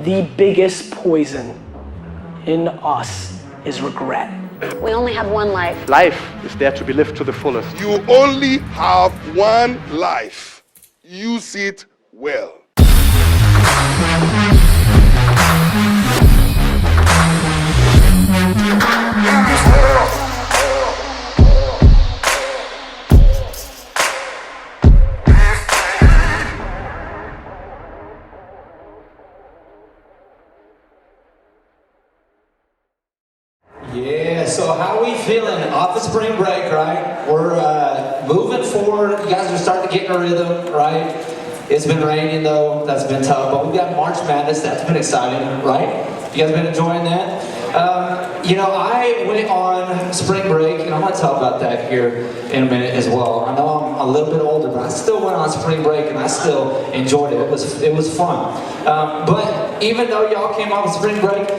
The biggest poison in us is regret. We only have one life. Life is there to be lived to the fullest. You only have one life. Use it well. Yeah, so how are we feeling off the spring break, right? We're moving forward. You guys are starting to get in a rhythm, right? It's been raining though, that's been tough, but we've got March Madness, that's been exciting, right? You guys been enjoying that? I went on spring break, and I'm going to talk about that here in a minute as well. I know I'm a little bit older, but I still went on spring break, and I still enjoyed it. It was fun. But even though y'all came off of spring break,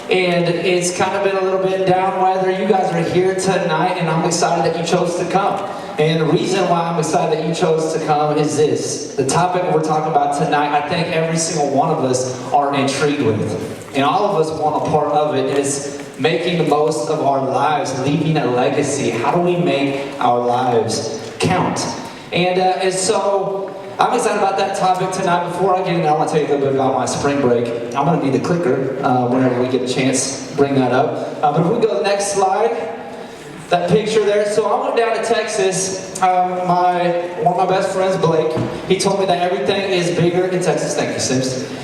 and it's kind of been a little bit down weather, you guys are here tonight, and I'm excited that you chose to come. And the reason why I'm excited that you chose to come is this. The topic we're talking about tonight, I think every single one of us are intrigued with. And all of us want a part of it. Is making the most of our lives, leaving a legacy. How do we make our lives count? And so I'm excited about that topic tonight. Before I get in there, I want to tell you a little bit about my spring break. I'm going to need the clicker whenever we get a chance to bring that up. But if we go to the next slide, that picture there. So I went down to Texas. One of my best friends, Blake, he told me that everything is bigger in Texas. Thank you, Sims.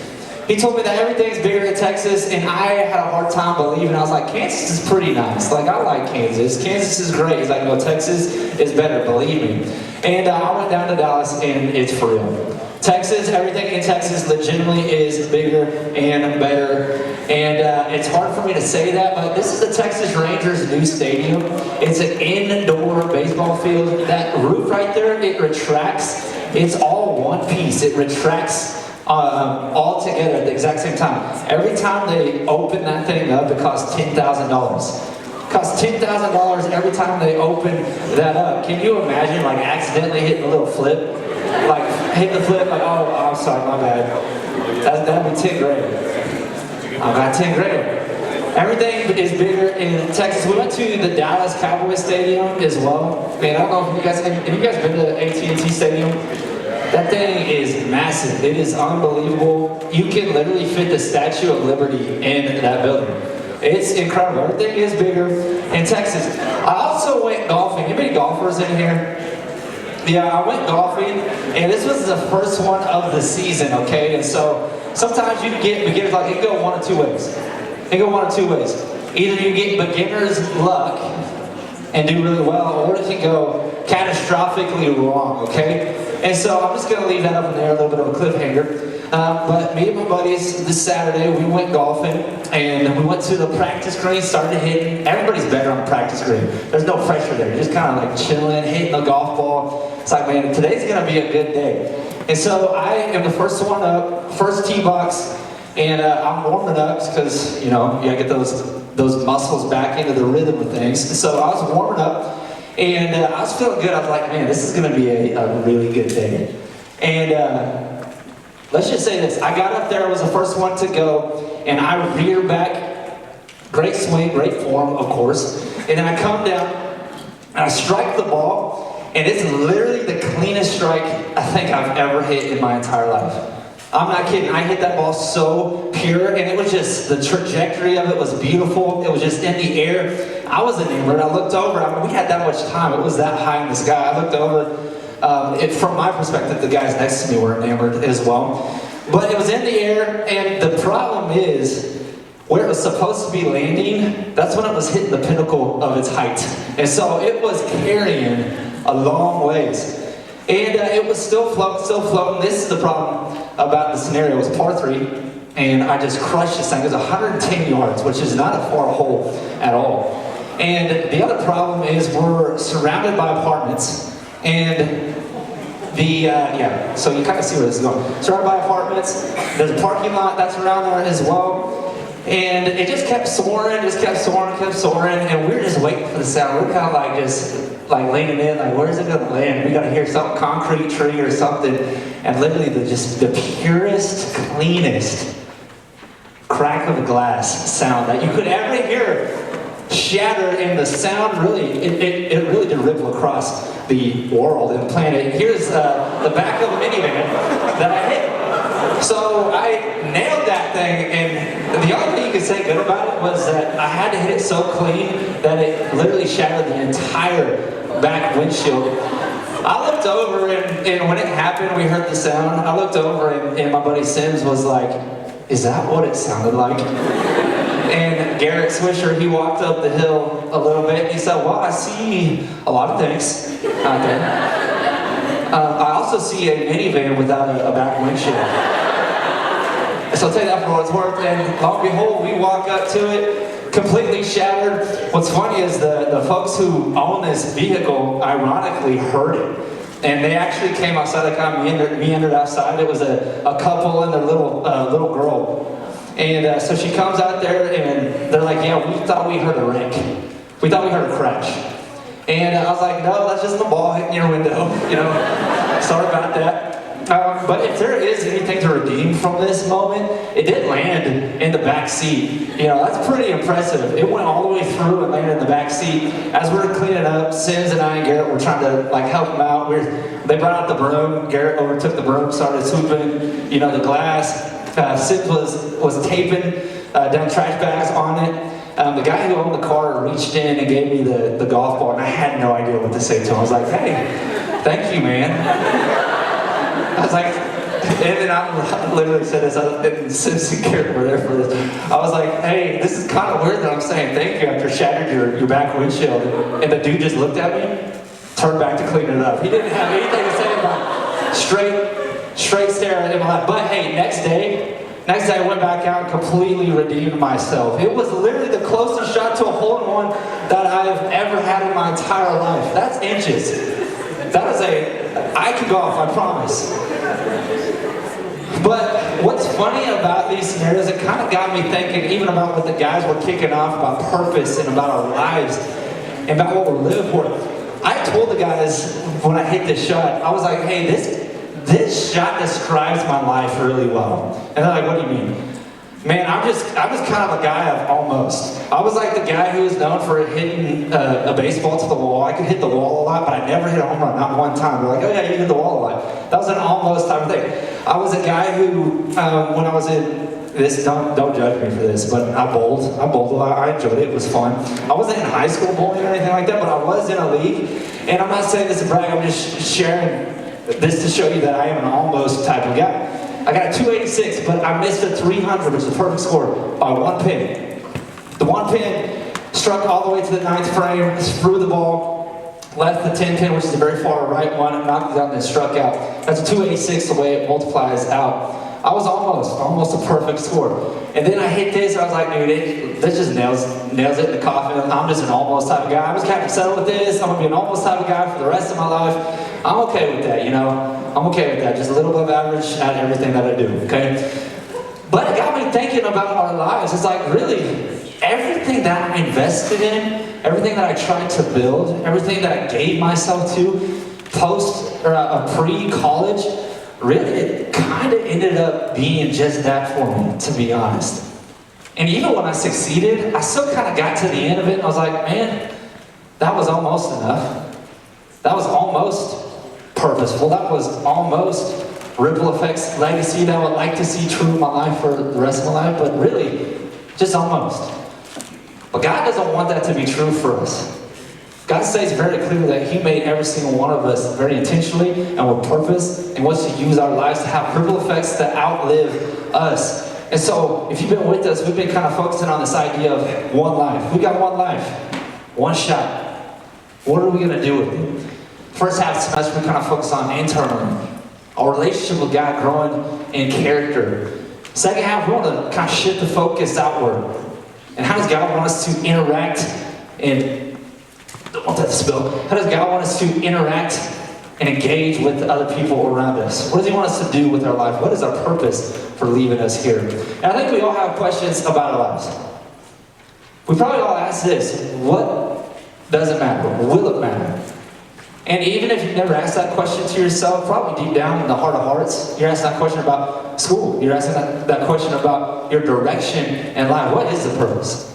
He told me that everything's bigger in Texas, and I had a hard time believing. I was like, Kansas is pretty nice. Like, I like Kansas. Kansas is great. He's like, no, Texas is better, believe me. And I went down to Dallas, and it's for real. Texas, everything in Texas legitimately is bigger and better. And it's hard for me to say that, but this is the Texas Rangers' new stadium. It's an indoor baseball field. That roof right there, it retracts. It's all one piece. It retracts all together at the exact same time. Every time they open that thing up, it costs $10,000. It costs $10,000 every time they open that up. Can you imagine, like, accidentally hitting a little flip? Like, hit the flip, like, oh, I'm sorry, my bad. That'd be 10 grand. I got 10 grand. Everything is bigger in Texas. We went to the Dallas Cowboys Stadium as well. Man, I don't know if have you guys been to AT&T Stadium? That thing is massive. It is unbelievable. You can literally fit the Statue of Liberty in that building. It's incredible. Everything is bigger in Texas. I also went golfing. Anybody golfers in here? Yeah, I went golfing, and this was the first one of the season, okay? And so sometimes you get beginners, like, it can go one of two ways. It can go one of two ways. Either you get beginner's luck and do really well, or it can go catastrophically wrong, okay? And so I'm just going to leave that up in there, a little bit of a cliffhanger. But me and my buddies, this Saturday, we went golfing, and we went to the practice green, started hitting. Everybody's better on the practice green. There's no pressure there. You're just kind of like chilling, hitting the golf ball. It's like, man, today's going to be a good day. And so I am the first one up, first tee box, and I'm warming up because, you know, you got to get those muscles back into the rhythm of things. So I was warming up. And I was feeling good. I was like, man, this is going to be a really good day. And let's just say this. I got up there. I was the first one to go. And I rear back. Great swing, great form, of course. And then I come down. And I strike the ball. And it's literally the cleanest strike I think I've ever hit in my entire life. I'm not kidding. I hit that ball so pure, and it was just, the trajectory of it was beautiful. It was just in the air. I was enamored. I looked over. I mean, we had that much time. It was that high in the sky. I looked over. From my perspective, the guys next to me were enamored as well. But it was in the air, and the problem is, where it was supposed to be landing, that's when it was hitting the pinnacle of its height. And so it was carrying a long ways. And it was still floating. This is the problem about the scenario. It was par 3, and I just crushed this thing. It was 110 yards, which is not a far hole at all. And the other problem is we're surrounded by apartments, and so you kind of see where this is going. Surrounded by apartments. There's a parking lot that's around there as well. And it just kept soaring, and we were just waiting for the sound. We were kind of like just like leaning in, like, where's it gonna land? We gotta hear some concrete tree or something. And literally the purest, cleanest crack of a glass sound that you could ever hear shatter, and the sound really, it really did ripple across the world and planet. Here's the back of a minivan that I hit. So I nailed that thing, and the only thing you could say good about it was that I had to hit it so clean that it literally shattered the entire back windshield. I looked over, and when it happened, we heard the sound. I looked over, and my buddy Sims was like, "Is that what it sounded like?" And Garrett Swisher, he walked up the hill a little bit, and he said, "Well, I see a lot of things out there. I also see a minivan without a back windshield." So I'll tell you that for what it's worth, and lo and behold, we walk up to it, completely shattered. What's funny is the folks who own this vehicle ironically heard it. And they actually came outside, they kind of meandered outside. It was a couple and their little girl. And so she comes out there, and they're like, "Yeah, we thought we heard a wreck. We thought we heard a crash." And I was like, "No, that's just the ball hitting your window, you know. Sorry about that." But if there is anything to redeem from this moment, it did land in the back seat. You know, that's pretty impressive. It went all the way through and landed in the back seat. As we were cleaning up, Sims and I and Garrett were trying to like help them out. They brought out the broom. Garrett overtook the broom, started swooping, you know, the glass. Sims was taping down trash bags on it. The guy who owned the car reached in and gave me the golf ball, and I had no idea what to say to him. I was like, "Hey, thank you, man." I was like, and then I literally said this, and Sims and Garrett were there for this. I was like, "Hey, this is kind of weird that I'm saying thank you after shattered your back windshield." And the dude just looked at me, turned back to clean it up. He didn't have anything to say about it. Straight stare in my life. But hey, next day I went back out and completely redeemed myself. It was literally the closest shot to a hole-in-one that I've ever had in my entire life. That's inches. That is I could golf, I promise. But what's funny about these scenarios, it kind of got me thinking even about what the guys were kicking off about purpose and about our lives and about what we're living for. I told the guys when I hit this shot, I was like, "Hey, this shot describes my life really well." And they're like, "What do you mean?" Man, I was kind of a guy of almost. I was like the guy who was known for hitting a baseball to the wall. I could hit the wall a lot, but I never hit a home run, not one time. They're like, "Oh yeah, you hit the wall a lot." That was an almost type of thing. I was a guy who, when I was in this, don't judge me for this, but I bowled a lot. I enjoyed it. It was fun. I wasn't in high school bowling or anything like that, but I was in a league. And I'm not saying this to brag. I'm just sharing this to show you that I am an almost type of guy. I got a 286, but I missed a 300, which is a perfect score, by one pin. The one pin struck all the way to the 9th frame, threw the ball, left the 10 pin, which is a very far right one, knocked it down and struck out. That's a 286 the way it multiplies out. I was almost a perfect score. And then I hit this, and I was like, dude, this just nails it in the coffin. I'm just an almost type of guy. I was kind of settled with this. I'm gonna be an almost type of guy for the rest of my life. I'm okay with that, you know? I'm okay with that. Just a little above average at everything that I do, okay? But it got me thinking about our lives. It's like, really, everything that I invested in, everything that I tried to build, everything that I gave myself to pre-college, really, it kind of ended up being just that for me, to be honest. And even when I succeeded, I still kind of got to the end of it, and I was like, man, that was almost enough. That was almost purposeful. That was almost ripple effects, legacy that I would like to see true in my life for the rest of my life, but really, just almost. But God doesn't want that to be true for us. God says very clearly that He made every single one of us very intentionally and with purpose, and wants to use our lives to have ripple effects that outlive us. And so, if you've been with us, we've been kind of focusing on this idea of one life. We got one life, one shot. What are we going to do with it? First half of the semester, we kind of focus on internally, our relationship with God growing in character. Second half, we want to kind of shift the focus outward. And how does God want us to interact and don't want that to spill. How does God want us to interact and engage with the other people around us? What does He want us to do with our life? What is our purpose for leaving us here? And I think we all have questions about our lives. We probably all ask this: what does it matter? Will it matter? And even if you've never asked that question to yourself, probably deep down in the heart of hearts, you're asking that question about school. You're asking that question about your direction in life. What is the purpose?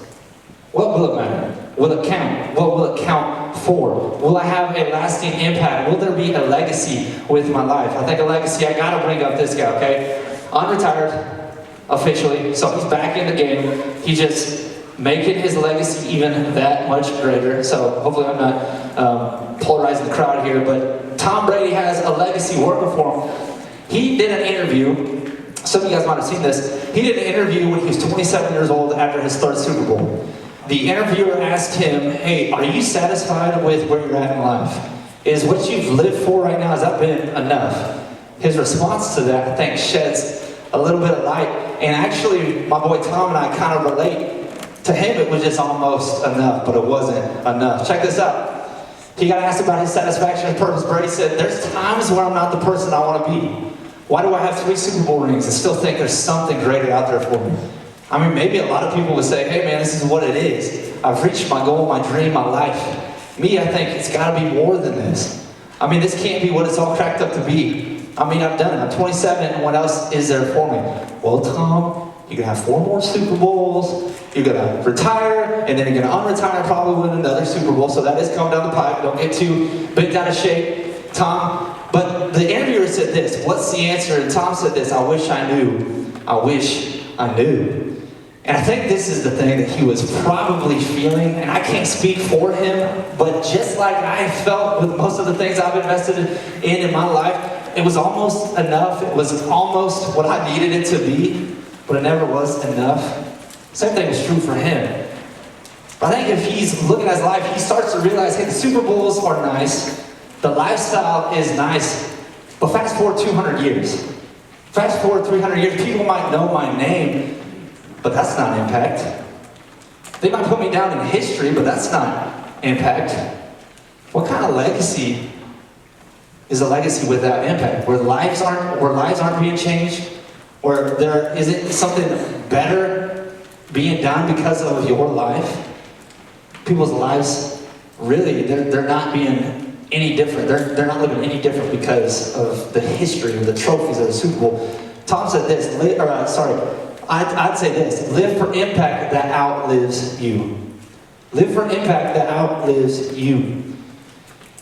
What will it matter? Will it count? What will it count for? Will I have a lasting impact? Will there be a legacy with my life? I think a legacy, I gotta bring up this guy, okay? Unretired, officially, so he's back in the game. He's just making his legacy even that much greater. So hopefully I'm not polarizing the crowd here, but Tom Brady has a legacy working for him. He did an interview, some of you guys might have seen this, he did an interview when he was 27 years old after his third Super Bowl. The interviewer asked him, hey, are you satisfied with where you're at in life? Is what you've lived for right now, has that been enough? His response to that, I think, sheds a little bit of light. And actually, my boy Tom and I kind of relate. To him, it was just almost enough, but it wasn't enough. Check this out. He got asked about his satisfaction and purpose. Brady said, there's times where I'm not the person I want to be. Why do I have 3 Super Bowl rings and still think there's something greater out there for me? I mean, maybe a lot of people would say, hey man, this is what it is. I've reached my goal, my dream, my life. Me, I think it's got to be more than this. I mean, this can't be what it's all cracked up to be. I mean, I've done it. I'm 27, and what else is there for me? Well, Tom, you're going to have 4 more Super Bowls. You're going to retire, and then you're going to unretire, probably win another Super Bowl. So that is coming down the pipe. Don't get too bent out of shape, Tom. But the interviewer said this. What's the answer? And Tom said this. I wish I knew. I wish I knew. And I think this is the thing that he was probably feeling, and I can't speak for him, but just like I felt with most of the things I've invested in my life, it was almost enough. It was almost what I needed it to be, but it never was enough. Same thing was true for him. But I think if he's looking at his life, he starts to realize, hey, the Super Bowls are nice, the lifestyle is nice, but fast forward 200 years. Fast forward 300 years, people might know my name, but that's not impact. They might put me down in history, but that's not impact. What kind of legacy is a legacy without impact? Where lives aren't being changed? Where there isn't something better being done because of your life? People's lives, really, they're not being any different. They're not living any different because of the history or the trophies of the Super Bowl. Tom said this, I'd say this, live for impact that outlives you. Live for impact that outlives you.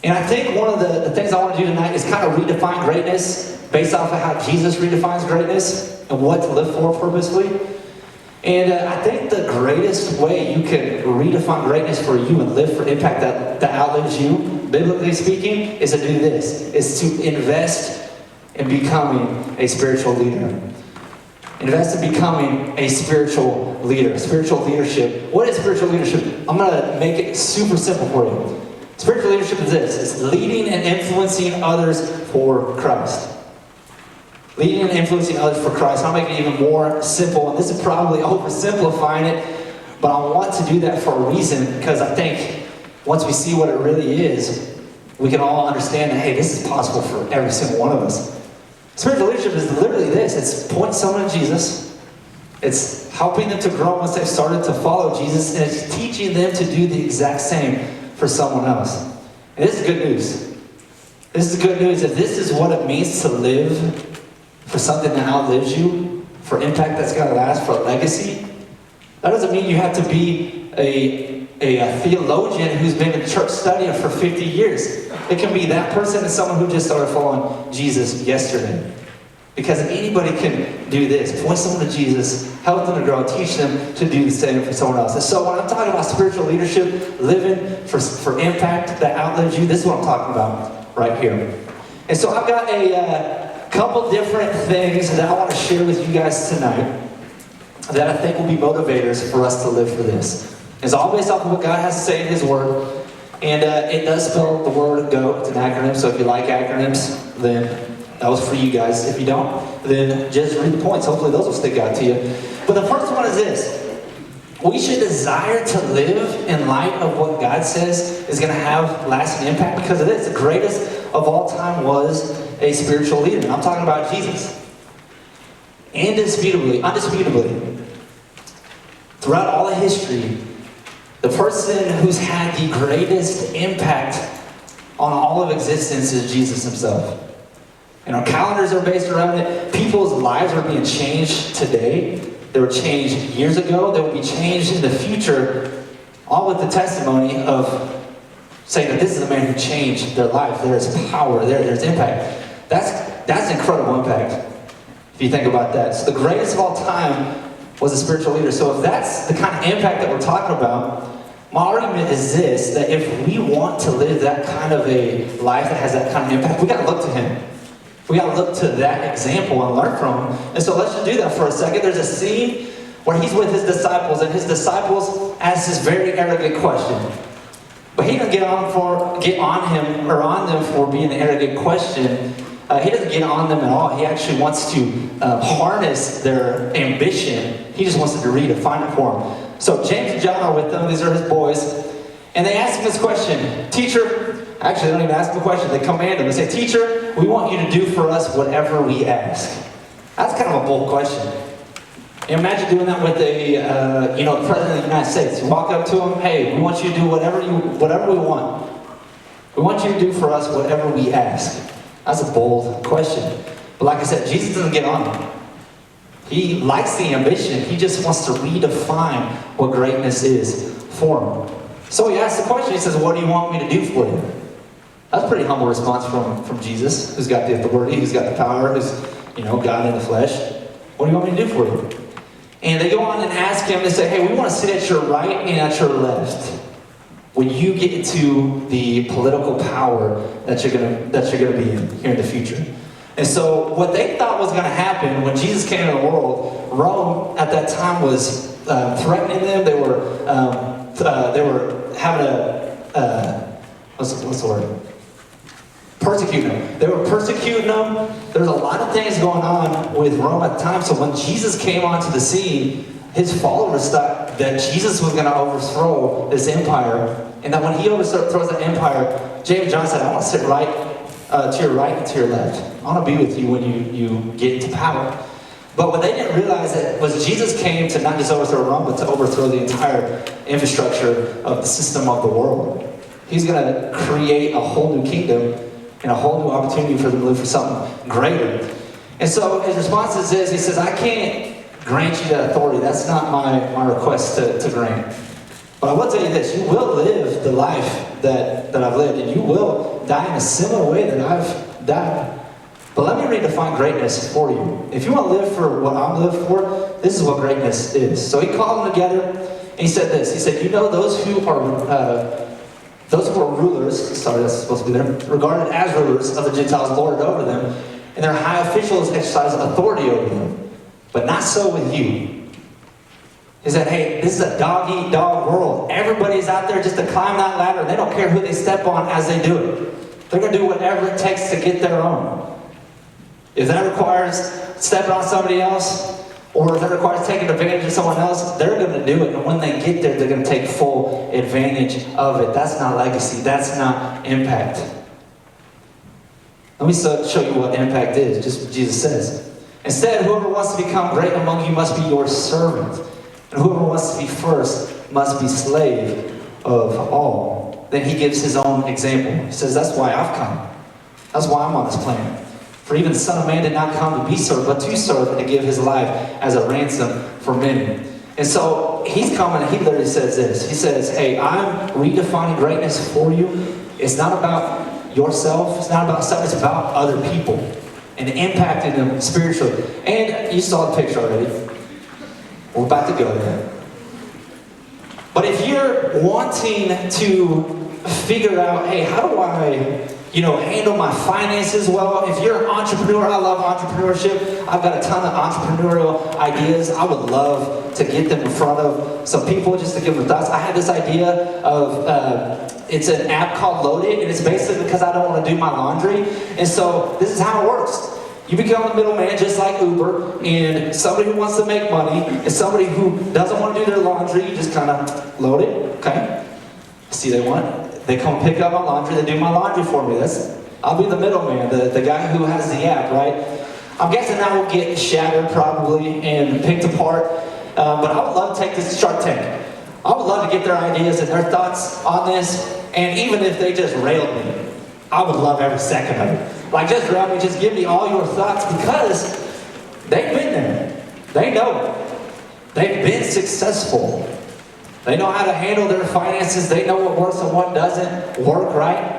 And I think one of the things I want to do tonight is kind of redefine greatness based off of how Jesus redefines greatness and what to live for purposefully. And I think the greatest way you can redefine greatness for you and live for impact that outlives you, biblically speaking, is to do this, is to invest in becoming a spiritual leader. Invest in becoming a spiritual leader. Spiritual leadership. What is spiritual leadership? I'm going to make it super simple for you. Spiritual leadership is this. It's leading and influencing others for Christ. Leading and influencing others for Christ. I'll make it even more simple. And this is probably oversimplifying it. But I want to do that for a reason. Because I think once we see what it really is, we can all understand that, hey, this is possible for every single one of us. Spiritual leadership is literally this. It's pointing someone to Jesus. It's helping them to grow once they've started to follow Jesus. And it's teaching them to do the exact same for someone else. And this is good news. This is good news. If this is what it means to live for something that outlives you, for impact that's going to last, for a legacy, that doesn't mean you have to be a theologian who's been in church studying for 50 years. It can be that person and someone who just started following Jesus yesterday. Because anybody can do this. Point someone to Jesus, help them to grow, teach them to do the same for someone else. And so when I'm talking about spiritual leadership, living for impact that outlives you, this is what I'm talking about right here. And so I've got a couple different things that I want to share with you guys tonight that I think will be motivators for us to live for this. It's all based off of what God has to say in His Word. And it does spell the word GO. It's an acronym, so if you like acronyms, then that was for you guys. If you don't, then just read the points. Hopefully those will stick out to you. But the first one is this. We should desire to live in light of what God says is going to have lasting impact because of this. The greatest of all time was a spiritual leader. And I'm talking about Jesus. Indisputably, throughout all of history, the person who's had the greatest impact on all of existence is Jesus himself. And our calendars are based around it. People's lives are being changed today. They were changed years ago. They will be changed in the future, all with the testimony of saying that this is a man who changed their life. There's power, there's impact. That's incredible impact, if you think about that. So the greatest of all time was a spiritual leader. So if that's the kind of impact that we're talking about, my argument is this, that if we want to live that kind of a life that has that kind of impact, we got to look to him. We got to look to that example and learn from him. And so let's just do that for a second. There's a scene where he's with his disciples, and his disciples ask this very arrogant question. But he doesn't get on them for being an arrogant question. He doesn't get on them at all. He actually wants to harness their ambition. He just wants to redefine it for them. So James and John are with them. These are his boys. And they ask him this question. Teacher, actually they don't even ask him a question. They command him. They say, Teacher, we want you to do for us whatever we ask. That's kind of a bold question. Imagine doing that with the President of the United States. You walk up to him, hey, we want you to do whatever we want. We want you to do for us whatever we ask. That's a bold question. But like I said, Jesus doesn't get on it. He likes the ambition. He just wants to redefine what greatness is for him. So he asks the question. He says, what do you want me to do for you? That's a pretty humble response from Jesus, who's got the authority, who's got the power, who's God in the flesh. What do you want me to do for you? And they go on and ask him, they say, hey, we want to sit at your right and at your left when you get into the political power that you're gonna be in here in the future. And so what they thought was going to happen when Jesus came into the world, Rome at that time was threatening them. They were having what's the word? Persecuting them. They were persecuting them. There was a lot of things going on with Rome at the time. So when Jesus came onto the scene, his followers thought that Jesus was going to overthrow this empire, and that when he overthrows the empire, James and John said, I want to sit right to your right and to your left. I want to be with you when you get into power. But what they didn't realize was Jesus came to not just overthrow Rome, but to overthrow the entire infrastructure of the system of the world. He's going to create a whole new kingdom and a whole new opportunity for them to live for something greater. And so his response is this. He says, I can't grant you that authority. That's not my request to grant. But I will tell you this. You will live the life that I've lived, and you will die in a similar way that I've died. But let me redefine greatness for you. If you want to live for what I'm living for, this is what greatness is. So he called them together, and he said this. He said, those who are rulers, sorry, that's supposed to be there, regarded as rulers of the Gentiles, lord over them, and their high officials exercise authority over them. But not so with you. He said, hey, this is a dog-eat-dog world. Everybody's out there just to climb that ladder. They don't care who they step on as they do it. They're going to do whatever it takes to get their own. If that requires stepping on somebody else, or if that requires taking advantage of someone else, they're going to do it. And when they get there, they're going to take full advantage of it. That's not legacy. That's not impact. Let me show you what impact is, just what Jesus says. Instead, whoever wants to become great among you must be your servant. And whoever wants to be first must be slave of all. Then he gives his own example. He says, that's why I've come. That's why I'm on this planet. For even the Son of Man did not come to be served, but to serve and to give his life as a ransom for many. And so he's coming and he literally says this. He says, hey, I'm redefining greatness for you. It's not about yourself. It's not about self. It's about other people and impacting them spiritually. And you saw the picture already. We're about to go there. But if you're wanting to figure out, hey, how do I handle my finances well? If you're an entrepreneur, I love entrepreneurship. I've got a ton of entrepreneurial ideas. I would love to get them in front of some people just to give them thoughts. I had this idea of, it's an app called Loaded, and it's basically because I don't want to do my laundry. And so this is how it works. You become the middleman just like Uber, and somebody who wants to make money, and somebody who doesn't want to do their laundry, you just kind of load it, okay? See, they come pick up my laundry, they do my laundry for me. I'll be the middleman, the guy who has the app, right? I'm guessing that will get shattered probably and picked apart, but I would love to take this to Shark Tank. I would love to get their ideas and their thoughts on this, and even if they just railed me, I would love every second of it. Like, just grab me, just give me all your thoughts, because they've been there. They know. They've been successful. They know how to handle their finances. They know what works and what doesn't work, right?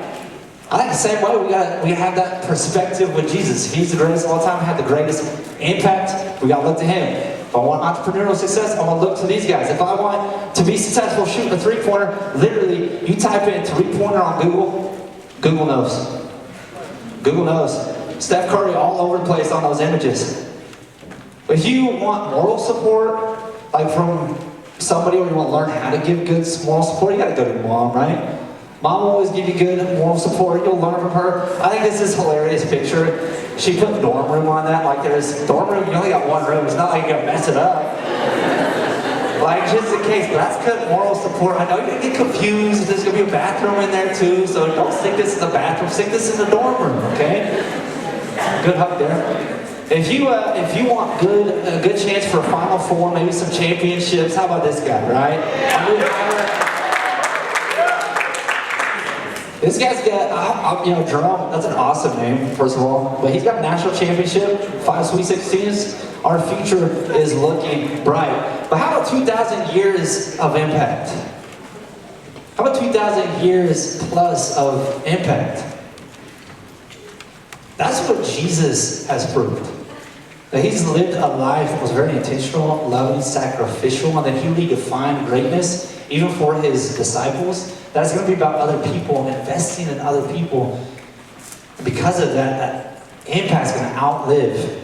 I think the same way we have that perspective with Jesus. He's the greatest of all time, had the greatest impact. We got to look to him. If I want entrepreneurial success, I want to look to these guys. If I want to be successful shooting a three-pointer, literally, you type in three-pointer on Google, Google knows. Google knows. Steph Curry all over the place on those images. If you want moral support, like from somebody, or you want to learn how to give good moral support, you got to go to your mom, right? Mom will always give you good moral support. You'll learn from her. I think this is a hilarious picture. She put dorm room on that. Like, there's dorm room, you only got one room. It's not like you're going to mess it up. Like, just in case. But that's good moral support. I know you're going to get confused. There's going to be a bathroom in there, too. So don't stick this in the bathroom. Stick this in the dorm room, okay? Good hug there. If you want a good chance for a Final Four, maybe some championships, how about this guy, right? This guy's got, Jerome, that's an awesome name, first of all. But he's got a national championship, 5 Sweet 16s. Our future is looking bright. But how about 2,000 years of impact? How about 2,000 years plus of impact? That's what Jesus has proved. That he's lived a life that was very intentional, loving, sacrificial, and that he redefined greatness, even for his disciples. That's going to be about other people, investing in other people. Because of that, that impact's going to outlive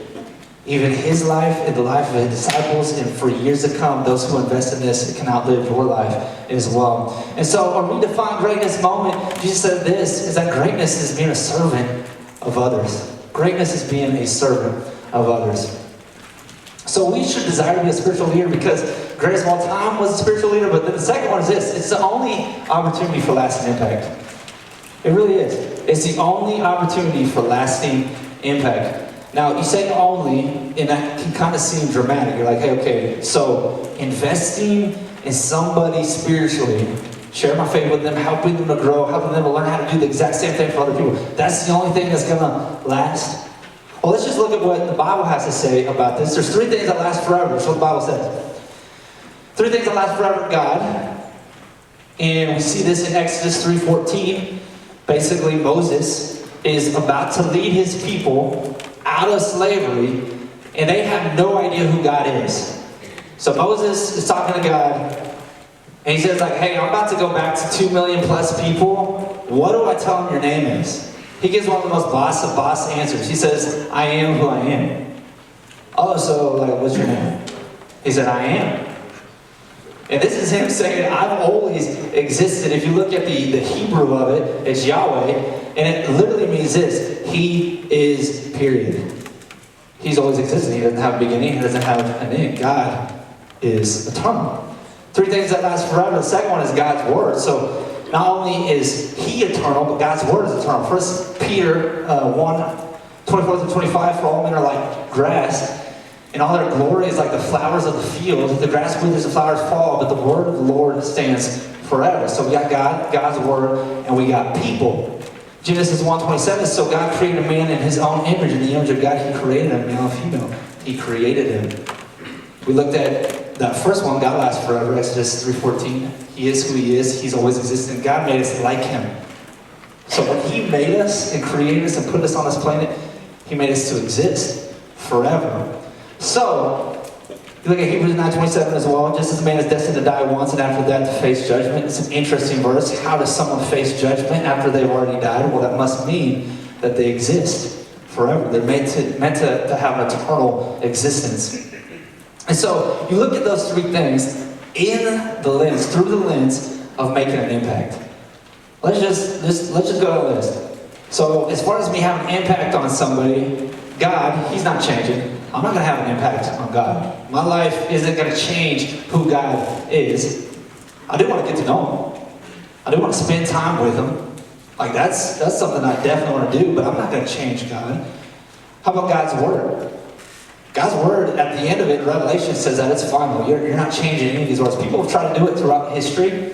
even his life and the life of his disciples, and for years to come, those who invest in this, it can outlive your life as well. And so, a redefined greatness moment, Jesus said this, is that greatness is being a servant of others. Greatness is being a servant of others. So we should desire to be a spiritual leader, because greatest of all time was a spiritual leader. But then the second one is this: it's the only opportunity for lasting impact. It really is. It's the only opportunity for lasting impact. Now, you say only, and that can kind of seem dramatic. You're like, hey, okay, so investing in somebody spiritually, sharing my faith with them, helping them to grow, helping them to learn how to do the exact same thing for other people, that's the only thing that's going to last? Well, let's just look at what the Bible has to say about this. There's 3 things that last forever. That's what the Bible says. 3 things that last forever in God. And we see this in Exodus 3:14. Basically, Moses is about to lead his people out of slavery, and they have no idea who God is. So Moses is talking to God, and he says, like, hey, I'm about to go back to 2 million plus people. What do I tell them your name is? He gives one of the most boss of boss answers. He says, I am who I am. Oh, so, like, what's your name? He said, I am. And this is him saying, I've always existed. If you look at the Hebrew of it, it's Yahweh, and it literally means this: He is, period. He's always existed. He doesn't have a beginning. He doesn't have an end. God is eternal. 3 things that last forever. The second one is God's Word. So not only is He eternal, but God's Word is eternal. 1 Peter 1:24-25, for all men are like grass, and all their glory is like the flowers of the field. The grass withers, the flowers fall, but the word of the Lord stands forever. So we got God, God's Word, and we got people. Genesis 1:27, so God created a man in His own image. In the image of God, He created him, male and female. He created him. We looked at that first one, God lasts forever, Exodus 3:14. He is who He is. He's always existed. God made us like Him. So when He made us and created us and put us on this planet, He made us to exist forever. So, you look at Hebrews 9:27 as well. Just as man is destined to die once and after that to face judgment. It's an interesting verse. How does someone face judgment after they've already died? Well, that must mean that they exist forever. They're meant to have an eternal existence. And so, you look at those 3 things through the lens of making an impact. Let's just go down the list. So, as far as me having an impact on somebody, God, He's not changing. I'm not going to have an impact on God. My life isn't going to change who God is. I do want to get to know Him. I do want to spend time with Him. Like, that's something I definitely want to do, but I'm not going to change God. How about God's Word? God's Word, at the end of it, Revelation says that it's final. You're not changing any of these words. People have tried to do it throughout history.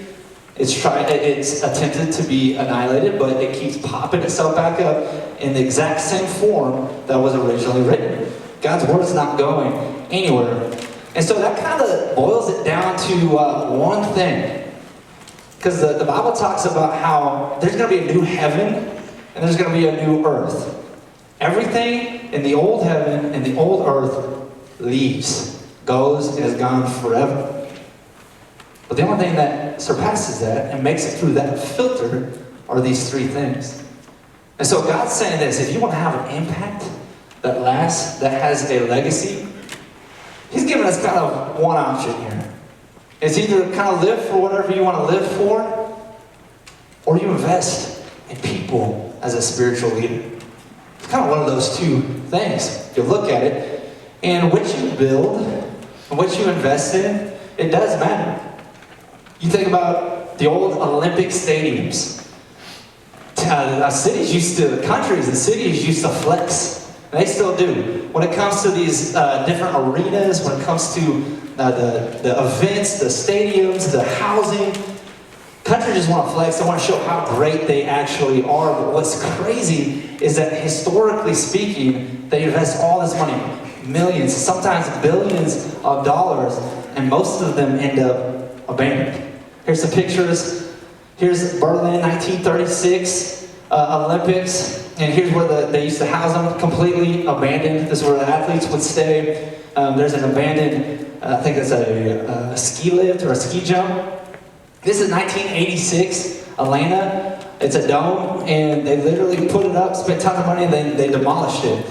It's attempted to be annihilated, but it keeps popping itself back up in the exact same form that was originally written. God's word is not going anywhere. And so that kind of boils it down to one thing. Because the Bible talks about how there's going to be a new heaven and there's going to be a new earth. Everything in the old heaven and the old earth leaves, goes, and is gone forever. But the only thing that surpasses that and makes it through that filter are these three things. And so God's saying this: if you want to have an impact that lasts, that has a legacy, He's giving us kind of one option here. It's either kind of live for whatever you want to live for, or you invest in people as a spiritual leader. It's kind of one of those two things. If you look at it, and what you build and what you invest in, it does matter. You think about the old Olympic stadiums. Countries and cities used to flex. And they still do. When it comes to these different arenas, when it comes to the events, the stadiums, the housing, countries just want to flex. They want to show how great they actually are. But what's crazy is that historically speaking, they invest all this money, millions, sometimes billions of dollars, and most of them end up abandoned. Here's some pictures. Here's Berlin, 1936 Olympics, and here's where they used to house them, completely abandoned. This is where the athletes would stay. There's an abandoned, I think it's a ski lift or a ski jump. This is 1986 Atlanta. It's a dome, and they literally put it up, spent tons of money, and then they demolished it.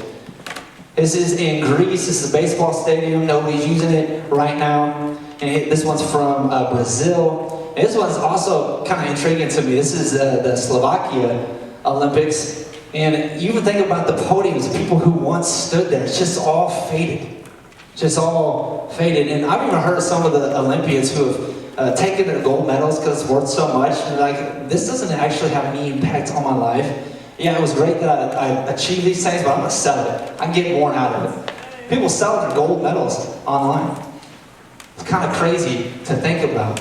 This is in Greece. This is a baseball stadium. Nobody's using it right now. And this one's from Brazil. And this one's also kind of intriguing to me. This is the Slovakia Olympics. And you even think about the podiums, people who once stood there. It's just all faded. Just all faded. And I've even heard of some of the Olympians who have taken their gold medals because it's worth so much. And like, this doesn't actually have any impact on my life. Yeah, it was great that I achieved these things, but I'm going to sell it. I can get more out of it. People sell their gold medals online. It's kind of crazy to think about.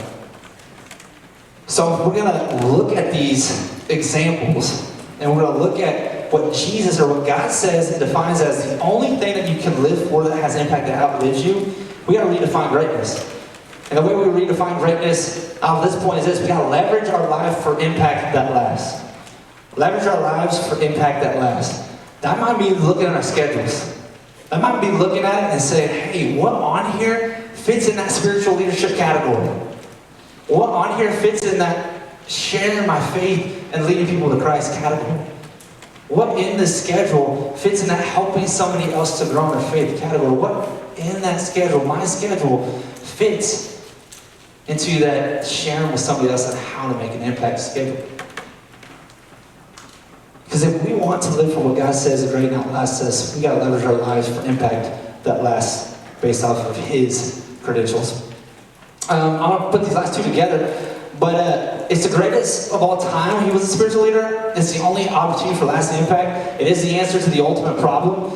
So if we're going to look at these examples, and we're going to look at what Jesus or what God says and defines as the only thing that you can live for that has impact that outlives you, we got to redefine greatness. And the way we redefine greatness at this point is this: we got to leverage our life for impact that lasts. Leverage our lives for impact that lasts. That might be looking at our schedules. That might be looking at it and saying, hey, what on here fits in that spiritual leadership category? What on here fits in that sharing my faith and leading people to Christ category? What in the schedule fits in that helping somebody else to grow in their faith category? What in that schedule, my schedule, fits into that sharing with somebody else on how to make an impact schedule? Because if we want to live for what God says is great and outlasts us, we got to leverage our lives for impact that lasts based off of His credentials. I'm going to put these last two together, but it's the greatest of all time. He was a spiritual leader. It's the only opportunity for lasting impact. It is the answer to the ultimate problem.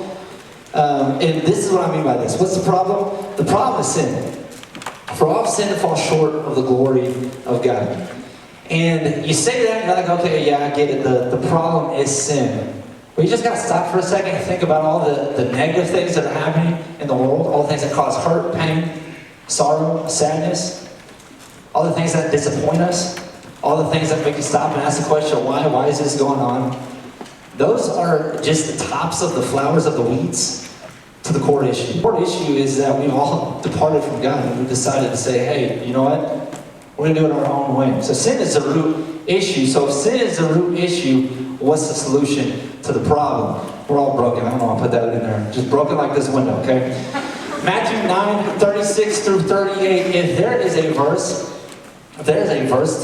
And this is what I mean by this. What's the problem? The problem is sin. For all sin to fall short of the glory of God. And you say that, and you're like, okay, yeah, I get it. The problem is sin. But you just got to stop for a second and think about all the negative things that are happening in the world, all the things that cause hurt, pain, sorrow, sadness, all the things that disappoint us, all the things that make you stop and ask the question, why is this going on? Those are just the tops of the flowers of the weeds to the core issue. The core issue is that we all departed from God and we decided to say, hey, you know what? We're going to do it our own way. So sin is the root issue. So if sin is the root issue, what's the solution to the problem? We're all broken. I don't know, I'll put that in there. Just broken like this window, okay? Matthew 9, 36 through 38. If there is a verse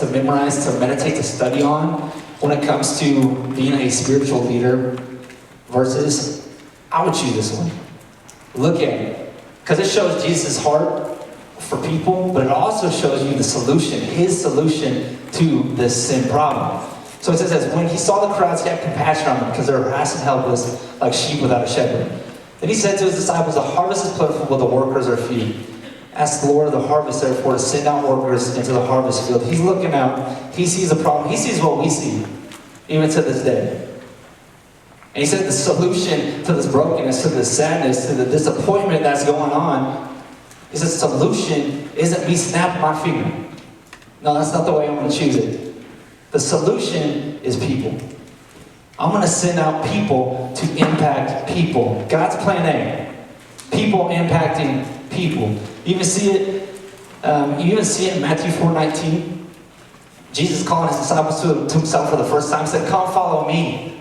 to memorize, to meditate, to study on when it comes to being a spiritual leader verses, I would choose this one. Look at it. Because it shows Jesus' heart for people, but it also shows you the solution, His solution to this sin problem. So it says this: when He saw the crowds, He had compassion on them because they were harassed and helpless like sheep without a shepherd. Then He said to His disciples, the harvest is plentiful, but the workers are few. asked the Lord of the harvest, therefore, to send out workers into the harvest field. He's looking out. He sees a problem. He sees what we see, even to this day. And he said the solution to this brokenness, to this sadness, to the disappointment that's going on, he said the solution isn't me snapping my finger. No, that's not the way I'm going to choose it. The solution is people. I'm going to send out people to impact people. God's plan A. People impacting people. You even see it in Matthew 4:19. Jesus calling his disciples to himself for the first time said, "Come follow me."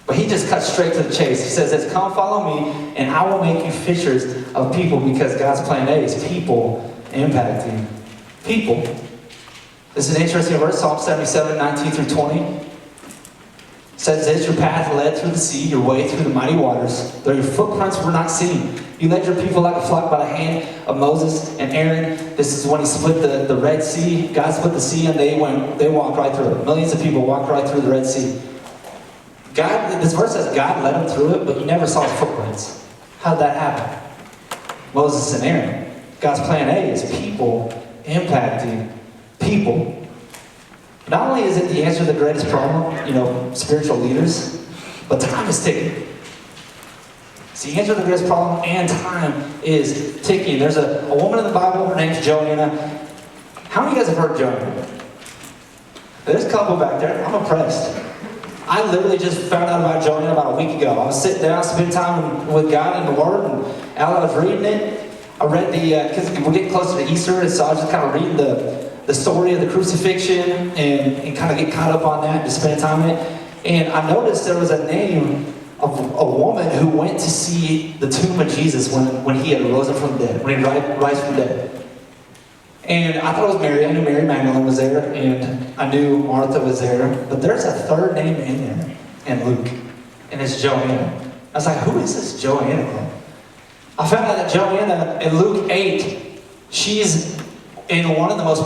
But he just cuts straight to the chase. He says, "Come follow me, and I will make you fishers of people," because God's plan A is people impacting people. This is an interesting verse, Psalm 77:19-20. Says this, "Your path led through the sea, your way through the mighty waters, though your footprints were not seen. You led your people like a flock by the hand of Moses and Aaron." This is when he split the Red Sea. God split the sea and they walked right through it. Millions of people walked right through the Red Sea. This verse says God led them through it, but you never saw his footprints. How did that happen? Moses and Aaron. God's plan A is people impacting people. Not only is it the answer to the greatest problem, spiritual leaders, but time is ticking. It's the answer to the greatest problem, and time is ticking. There's a woman in the Bible, her name's Joanna. How many of you guys have heard of Joanna? There's a couple back there. I'm impressed. I literally just found out about Joanna about a week ago. I was sitting down, spending time with God and the Word, and as I was reading it, I read because we're getting closer to Easter, and so I was just kind of reading the story of the crucifixion and kind of get caught up on that, just spend time in it. And I noticed there was a name of a woman who went to see the tomb of Jesus when he had risen from the dead, when he rise from the dead. And I thought it was Mary. I knew Mary Magdalene was there, and I knew Martha was there. But there's a third name in there, in Luke, and it's Joanna. I was like, who is this Joanna? I found out that Joanna, in Luke 8, she's in one of the most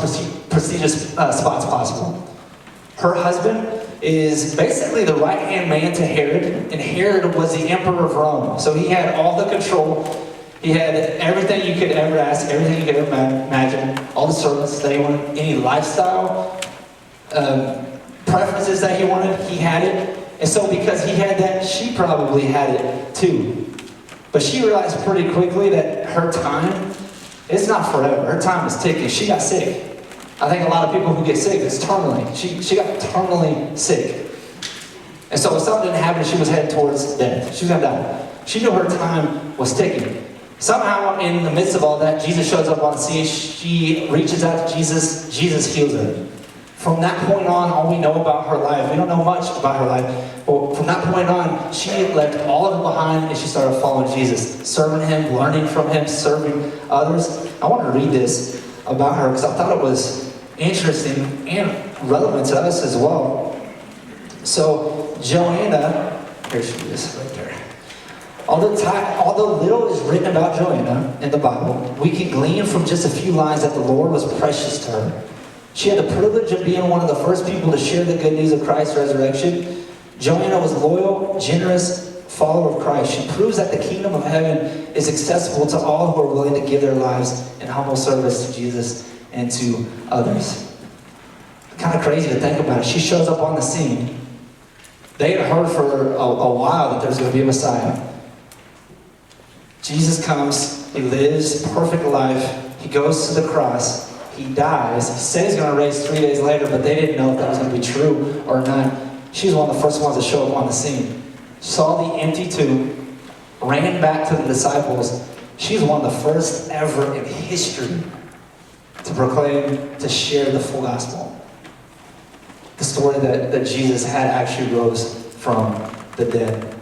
prestigious spots possible. Her husband is basically the right-hand man to Herod, and Herod was the emperor of Rome. So he had all the control. He had everything you could ever ask, everything you could ever imagine, all the servants that he wanted, any lifestyle preferences that he wanted, he had it. And so because he had that, she probably had it too. But she realized pretty quickly that her time, it's not forever. Her time is ticking. She got sick. I think a lot of people who get sick, it's terminally. She got terminally sick. And so if something didn't happen, she was headed towards death. She was going to die. She knew her time was ticking. Somehow, in the midst of all that, Jesus shows up on the scene. She reaches out to Jesus. Jesus heals her. From that point on, all we know about her life, we don't know much about her life, but from that point on, she left all of it behind and she started following Jesus, serving him, learning from him, serving others. I want to read this about her because I thought it was interesting and relevant to us as well. So, Joanna, here she is right there. Although little is written about Joanna in the Bible, we can glean from just a few lines that the Lord was precious to her. She had the privilege of being one of the first people to share the good news of Christ's resurrection. Joanna was loyal, generous follower of Christ. She proves that the kingdom of heaven is accessible to all who are willing to give their lives in humble service to Jesus and to others. Kind of crazy to think about it. She shows up on the scene. They had heard for a while that there was going to be a Messiah. Jesus comes, he lives a perfect life, he goes to the cross, he dies. He said he's going to raise 3 days later, but they didn't know if that was going to be true or not. She was one of the first ones to show up on the scene. Saw the empty tomb, ran back to the disciples. She's one of the first ever in history to proclaim, to share the full gospel. The story that Jesus had actually rose from the dead.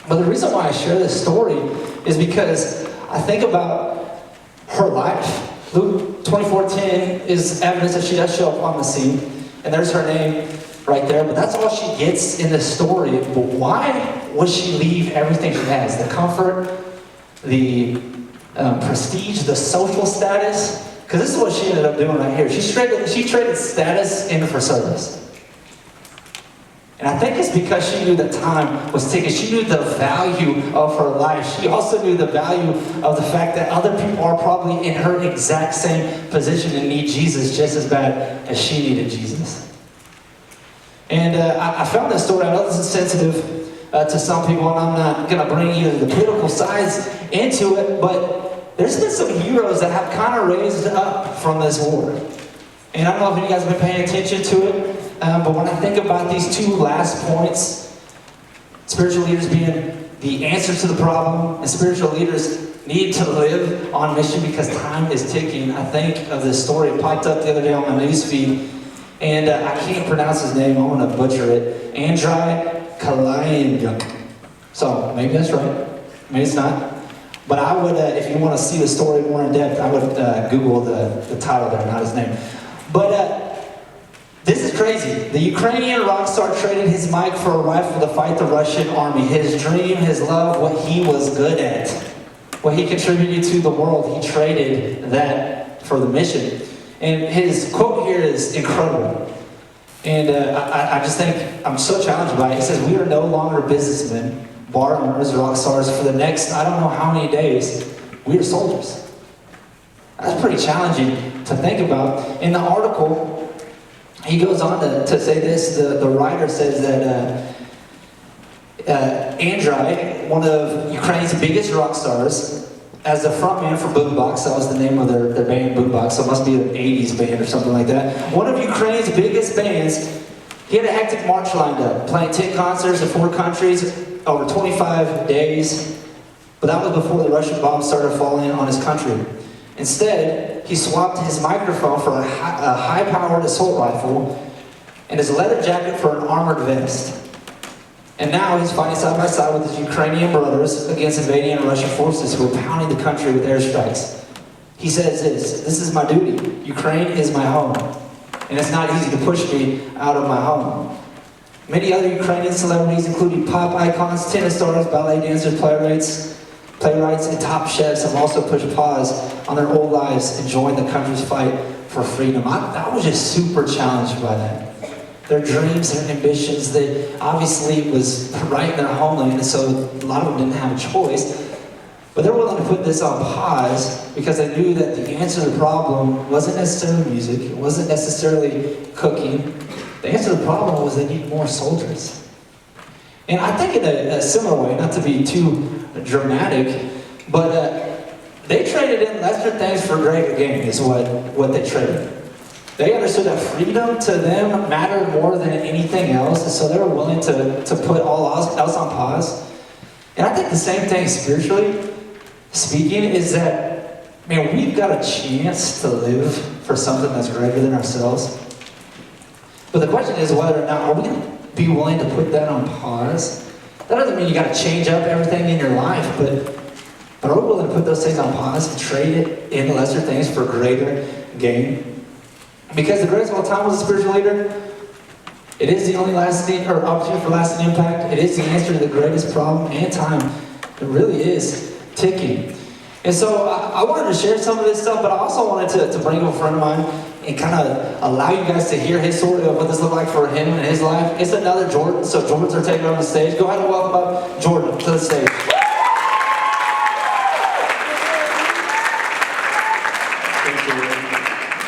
But the reason why I share this story is because I think about her life. Luke 24:10 is evidence that she does show up on the scene. And there's her name right there. But that's all she gets in this story. But why would she leave everything she has? The comfort, the prestige, the social status. Because this is what she ended up doing right here. She traded status in for service. And I think it's because she knew that time was ticking. She knew the value of her life. She also knew the value of the fact that other people are probably in her exact same position and need Jesus just as bad as she needed Jesus. And I found this story. I know this is sensitive to some people, and I'm not going to bring either the political sides into it, but there's been some heroes that have kind of raised up from this war. And I don't know if you guys have been paying attention to it, but when I think about these two last points, spiritual leaders being the answer to the problem, and spiritual leaders need to live on mission because time is ticking, I think of this story. It popped up the other day on my newsfeed, and I can't pronounce his name. I'm going to butcher it. Andrei Kalyanyuk. So maybe that's right. Maybe it's not. But I would, if you want to see the story more in depth, I would Google the title there, not his name. But this is crazy. The Ukrainian rock star traded his mic for a rifle to fight the Russian army. His dream, his love, what he was good at, what he contributed to the world, he traded that for the mission. And his quote here is incredible. And I just think I'm so challenged by it. It says, "We are no longer businessmen, bar owners, rock stars for the next, I don't know how many days. We are soldiers." That's pretty challenging to think about. In the article, he goes on to say this. The writer says that Andrei, one of Ukraine's biggest rock stars, as the frontman for Boombox, that was the name of their band, Boombox, so it must be an 80s band or something like that. One of Ukraine's biggest bands, he had a hectic march lined up, playing 10 concerts in 4 countries over 25 days, but that was before the Russian bombs started falling on his country. Instead, he swapped his microphone for a high-powered assault rifle and his leather jacket for an armored vest. And now he's fighting side by side with his Ukrainian brothers against invading Russian forces who are pounding the country with airstrikes. He says this is my duty. Ukraine is my home. And it's not easy to push me out of my home. Many other Ukrainian celebrities, including pop icons, tennis stars, ballet dancers, playwrights, and top chefs have also pushed pause on their old lives and joined the country's fight for freedom. I was just super challenged by that. Their dreams, their ambitions, they obviously was right in their homeland, and so a lot of them didn't have a choice. But they're willing to put this on pause because they knew that the answer to the problem wasn't necessarily music, it wasn't necessarily cooking. The answer to the problem was they need more soldiers. And I think in a similar way, not to be too dramatic, but they traded in lesser things for greater gain is what they traded. They understood that freedom to them mattered more than anything else, and so they were willing to put all else on pause. And I think the same thing spiritually speaking is that, man, we've got a chance to live for something that's greater than ourselves. But the question is whether or not are we going to be willing to put that on pause. That doesn't mean you got to change up everything in your life, but are we willing to put those things on pause and trade it in lesser things for greater gain? Because the greatest of all time was a spiritual leader. It is the only lasting or opportunity for lasting impact. It is the answer to the greatest problem and time. It really is ticking. And so I wanted to share some of this stuff, but I also wanted to bring up a friend of mine and kind of allow you guys to hear his story of what this looked like for him and his life. It's another Jordan, so Jordans are taking on the stage. Go ahead and welcome up Jordan to the stage.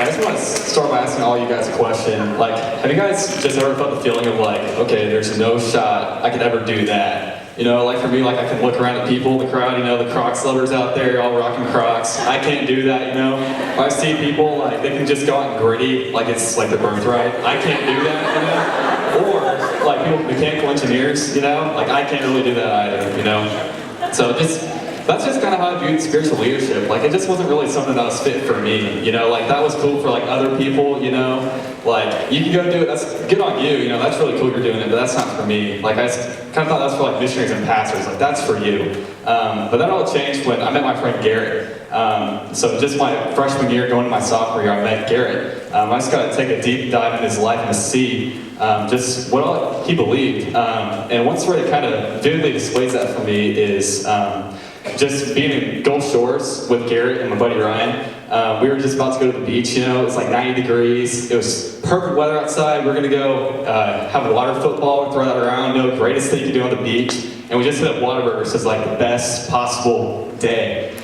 I just want to start by asking all you guys a question. Like, have you guys just ever felt the feeling of like, okay, there's no shot I could ever do that? You know, like for me, like I can look around at people in the crowd, you know, the Crocs lovers out there, all rocking Crocs. I can't do that, you know. I see people, like, they can just go out and gritty, like it's like their birthright. I can't do that, you know. Or, like, people, mechanical engineers, you know, like I can't really do that either, you know. So that's just kind of how I viewed spiritual leadership. Like, it just wasn't really something that was fit for me, you know. Like, that was cool for, like, other people, you know. Like, you can go do it, that's good on you, you know, that's really cool you're doing it, but that's not for me. Like, I kind of thought that's for, like, missionaries and pastors. Like, that's for you. But that all changed when I met my friend Garrett. So just my freshman year, going to my sophomore year, I met Garrett. I just got to take a deep dive in his life and to see just what all he believed. And one story that kind of vividly displays that for me is just being in Gulf Shores with Garrett and my buddy Ryan. We were just about to go to the beach, you know, it was like 90 degrees. It was perfect weather outside. We were gonna go have water football, throw that around, you know, greatest thing to do on the beach. And we just hit up Whataburger, so it's like the best possible day.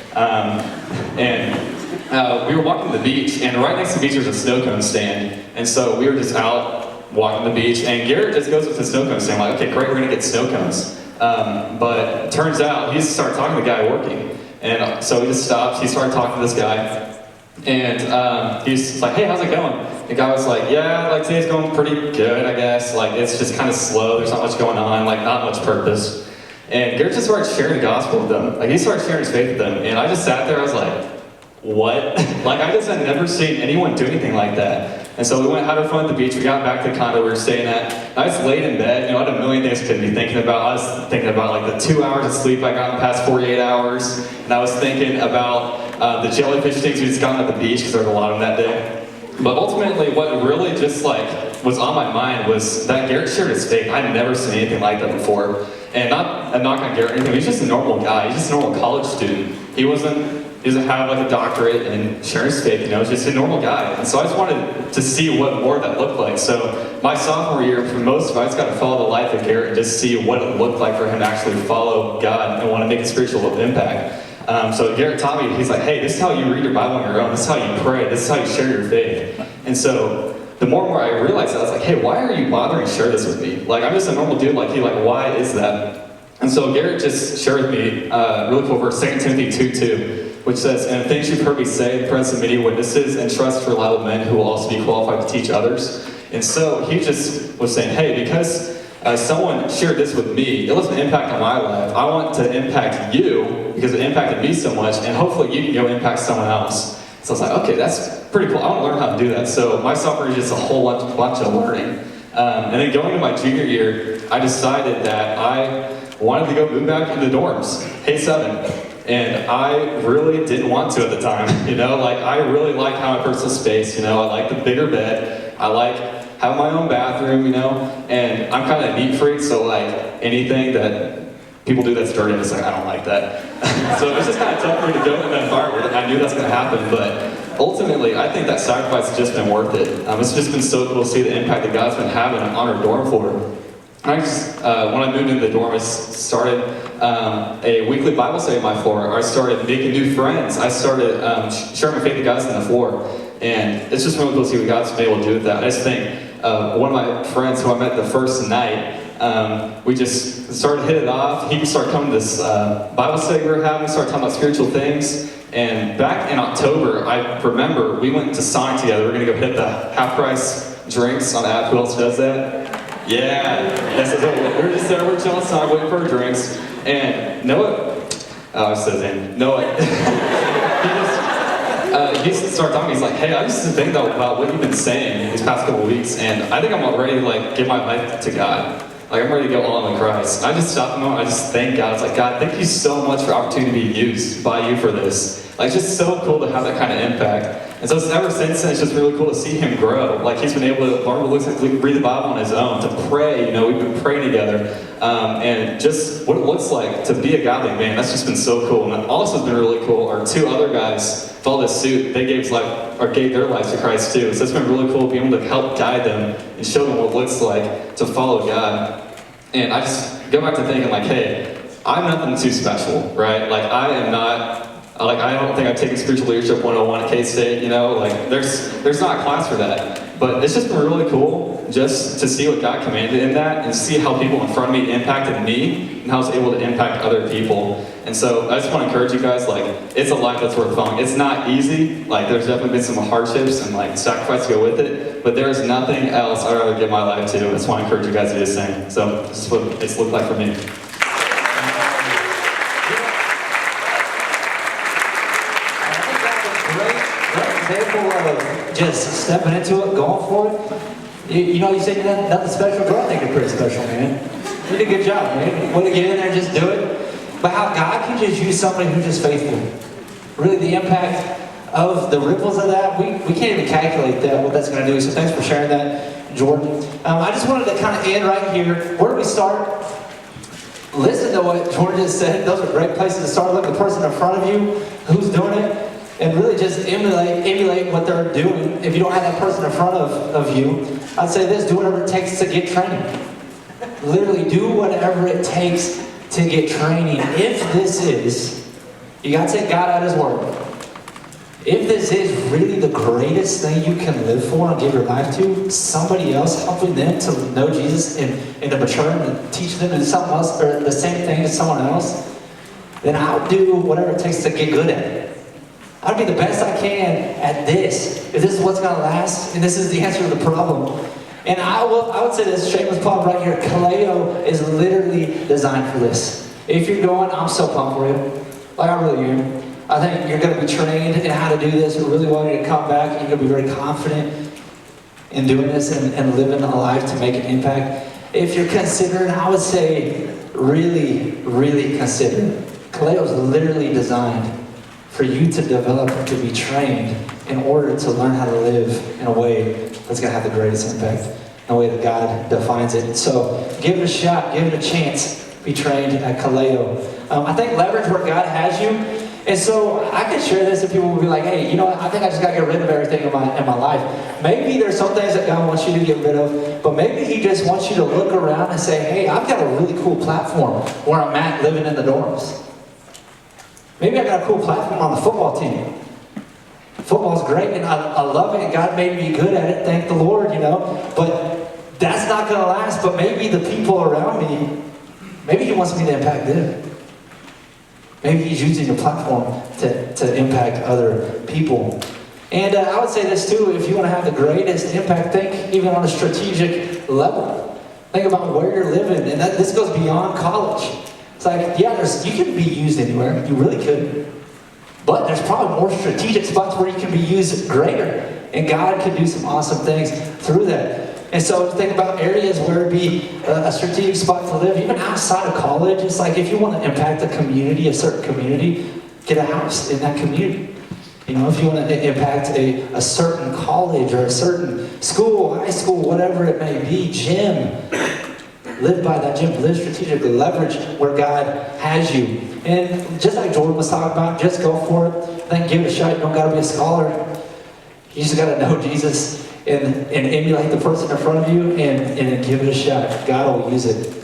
We were walking to the beach, and right next to the beach there's a snow cone stand. And so we were just out walking the beach, and Garrett just goes with the snow cone stand. I'm like, okay, great, we're gonna get snow cones. But turns out he started talking to the guy working. And so he just stops, he started talking to this guy. And he's like, hey, how's it going? The guy was like, yeah, like today's going pretty good, I guess. Like it's just kind of slow, there's not much going on, like not much purpose. And Garrett just started sharing the gospel with them. Like he started sharing his faith with them. And I just sat there, I was like, what? Like I just had never seen anyone do anything like that. And so we went, had our fun at the beach, we got back to the condo we were staying at. I just laid in bed, you know, I had a million things I could be thinking about. I was thinking about like the 2 hours of sleep I got in the past 48 hours. And I was thinking about the jellyfish things we just got at the beach, because there was a lot of them that day. But ultimately, what really just like was on my mind was that Garrett shared his faith. I'd never seen anything like that before. And not a knock on Garrett or anything, he's just a normal guy. He's just a normal college student. He doesn't have like a doctorate in sharing his faith, you know, he's just a normal guy. And so I just wanted to see what more that looked like. So my sophomore year, for most of it, I just got to follow the life of Garrett and just see what it looked like for him to actually follow God and want to make a spiritual impact. So Garrett taught me, he's like, hey, this is how you read your Bible on your own, this is how you pray, this is how you share your faith. And so the more and more I realized that, I was like, hey, why are you bothering to share this with me? Like, I'm just a normal dude like you, like, why is that? And so Garrett just shared with me a really cool verse, 2 Timothy 2:2, which says, and things you've heard me say in the presence of many witnesses, and trust reliable men who will also be qualified to teach others. And so he just was saying, hey, because someone shared this with me, it left an impact on my life. I want to impact you because it impacted me so much, and hopefully you can go impact someone else. So I was like, okay, that's pretty cool. I want to learn how to do that. So my sophomore year is just a whole bunch of learning. And then going into my junior year, I decided that I wanted to go move back into dorms, K7. And I really didn't want to at the time, you know, like I really like having personal space, you know, I like the bigger bed, I like having my own bathroom, you know, and I'm kind of a neat freak, so like anything that people do that's dirty, it's like, I don't like that. So it was just kind of tough for me to go in that environment. I knew that's going to happen, but ultimately, I think that sacrifice has just been worth it. It's just been so cool to see the impact that God's been having on our dorm floor. I just, when I moved into the dorm, I started a weekly Bible study on my floor. I started making new friends. I started sharing my faith with God's on the floor. And it's just really cool to see what God's been able to do with that. I just think one of my friends who I met the first night, we just started hitting it off. He started coming to this Bible study we were having, started talking about spiritual things. And back in October, I remember we went to Sonic together. We were going to go hit the half-price drinks on the app. Who else does that? Yeah, yes, we were just there, we're chilling outside, waiting for our drinks, and Noah, oh, I said his name, Noah, he started talking, he's like, hey, I just think about what you've been saying these past couple of weeks, and I think I'm ready to like give my life to God. Like, I'm ready to go all in with Christ. I just stopped a moment, I just thank God. It's like, God, thank you so much for the opportunity to be used by you for this. Like, it's just so cool to have that kind of impact. And so ever since then, it's just really cool to see him grow. Like, he's been able to learn to read the Bible on his own, to pray, you know, we've been praying together. And just what it looks like to be a godly man, that's just been so cool. And also has been really cool are two other guys followed suit. They gave their lives to Christ too. So it's been really cool being able to help guide them and show them what it looks like to follow God. And I just go back to thinking like, hey, I'm nothing too special, right? Like, I am not, like, I don't think I've taken Spiritual Leadership 101 at K-State, you know? Like, there's not a class for that. But it's just been really cool just to see what God commanded in that and see how people in front of me impacted me and how I was able to impact other people. And so I just want to encourage you guys, like, it's a life that's worth following. It's not easy. Like, there's definitely been some hardships and, like, sacrifice to go with it. But there's nothing else I'd rather give my life to. I just want to encourage you guys to do the same. So this is what it's looked like for me. Example of just stepping into it, going for it. You know, you said you're nothing special, but I think you're pretty special, man. You did a good job, man. Want to get in there and just do it. But how God can just use somebody who's just faithful. Really, the impact of the ripples of that, we can't even calculate that, what that's going to do. So thanks for sharing that, Jordan. I just wanted to kind of end right here. Where do we start? Listen to what Jordan just said. Those are great places to start. Look at the person in front of you who's doing it. And really just just emulate what they're doing. If you don't have that person in front of you, I'd say this: do whatever it takes to get training. Literally, do whatever it takes to get training. If this is, you got to take God at His word. If this is really the greatest thing you can live for and give your life to, somebody else, helping them to know Jesus and to mature and teach them to do something else, or the same thing as someone else, then I'll do whatever it takes to get good at it. I'll be the best I can at this. If this is what's going to last, and this is the answer to the problem. And I would say this, shameless plug right here, Kaleo is literally designed for this. If you're going, I'm so pumped for you. Like, I really am. I think you're going to be trained in how to do this. We're really wanting to come back. You're going to be very confident in doing this and living a life to make an impact. If you're considering, I would say really, really consider. Kaleo is literally designed for you to develop and to be trained in order to learn how to live in a way that's going to have the greatest impact, in a way that God defines it. So give it a shot, give it a chance, be trained at Kaleo. I think leverage where God has you. And so I could share this and people will be like, hey, you know what, I think I just got to get rid of everything in my life. Maybe there's some things that God wants you to get rid of, but maybe He just wants you to look around and say, hey, I've got a really cool platform where I'm at living in the dorms. Maybe I got a cool platform on the football team. Football's great and I love it and God made me good at it, thank the Lord, you know. But that's not going to last, but maybe the people around me, maybe He wants me to impact them. Maybe He's using your platform to impact other people. And I would say this too, if you want to have the greatest impact, think even on a strategic level. Think about where you're living, and this goes beyond college. It's like, yeah, you can be used anywhere, you really could. But there's probably more strategic spots where you can be used greater. And God can do some awesome things through that. And so think about areas where it'd be a strategic spot to live, even outside of college. It's like if you want to impact a community, a certain community, get a house in that community. You know, if you want to impact a certain college or a certain school, high school, whatever it may be, gym, live by that gym, live strategically, leverage where God has you. And just like Jordan was talking about, just go for it. Then give it a shot. You don't got to be a scholar. You just got to know Jesus and emulate the person in front of you and give it a shot. God will use it.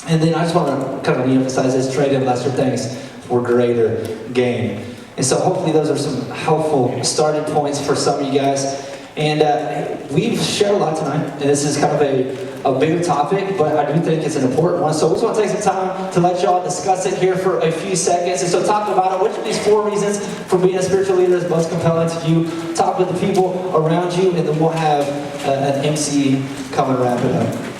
And then I just want to kind of reemphasize this: trade in lesser things for greater gain. And so hopefully those are some helpful starting points for some of you guys. And we've shared a lot tonight, and this is kind of a bigger topic, but I do think it's an important one. So we just want to take some time to let y'all discuss it here for a few seconds. And so talk about it. Which of these 4 reasons for being a spiritual leader is most compelling to you? Talk with the people around you, and then we'll have an MC come and wrap it up.